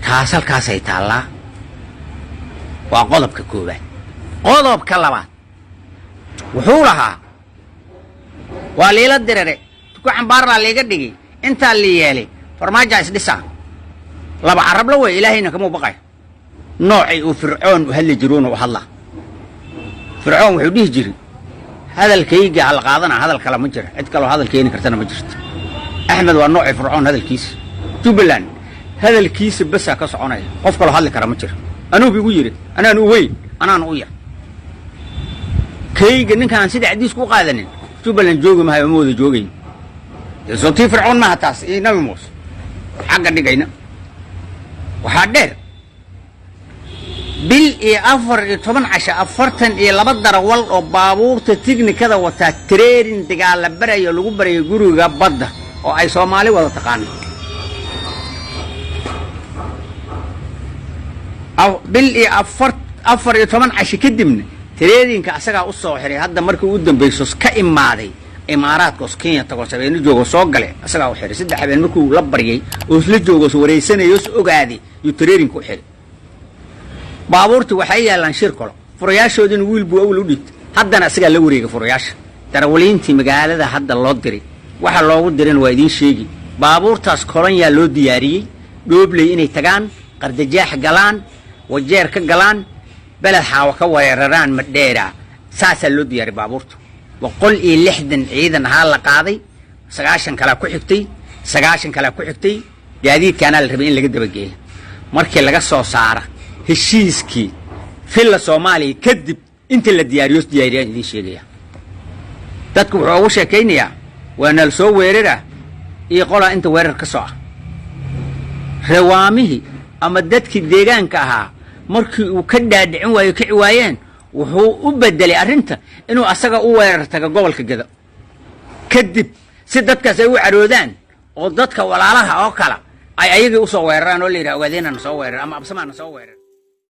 taasal kaasay taala waa qodobka koobaad. qodobka labaad wuxuu lahaa waa leela dirare ku cambaar la leega dhigay inta la yeelay farmaajo isdhisa laba arab la way ilaahayna kama baqay noocay uu fircoon u hadli jiroon oo hadla fircoon wuxuu dhihi jiray hadalkayga hal qaadana hadal kala ma jiro cid kale oo hadalkeeni kartana ma jirto. axmed waa noocay fircoon hadalkiisa jubbaland hadalkiisa bas ka soconaya qof kale hadli kara ma jiro. anuu bigu yiri anaan u weyn anaan u yar kayga ninkan sida cadiis ku qaadanin jubbaland joogo ma moodo joogay sababtii fircoon ma taas nabi muuse xagga dhigayna waxa dheer bil iyo 14 iyo laba darawal oo baabuurta tiknikada wata training dagaal barayo lagu barayo guriga badda oo ay Soomaali wada taqaan bil iyo 14 kadibna training ka asaga u soo xiray hadda markii uu dambeeyso ka imaaday imaaraadka Kenya tago sabeeno joogo soo galay asaga u xiray saddex habeen markuu la bariyay oo isla joogo soo wareysanayo soo ogaadi uu training ku xiray baabuurtu waxay yaalaan shir kale furayaashoodina wiil buu awl u dhigtay haddana asaga la wareegay furayaasha darawaliintii magaalada hadda loo diray waxa loogu dirin waa idin sheegi baabuurtaas koran yaa loo diyaariyay dhoobley inay tagaan qardajaax galaan wajeer ka galaan balad xaawa ka weeraraan madheera saasa loo diyaariyay baabuurtu 160 ciidan ha la qaaday 90 kala ku xigtay gaadiidkana la rabay in laga dabageeyo markii laga soo saara heshiiskii filla Soomaaliya kadib inta la diyaariyo idin sheegaya dadku wuxuu ugu sheekaynayaa waana soo weerara iyo qola inta weerar ka soo rewaamihi ama dadkii deegaanka ahaa markii uu ka dhaadhicin waayo ka ciwaayeen wuxuu u bedelay arinta inuu asaga u weerar taga gobolka Gado kadib si dadkaas ay u caroodaan oo dadka walaalaha oo kala ay ayaga u soo weeraraan oo leeyahay ogaadeenana soo weerar ama absamaana soo weerar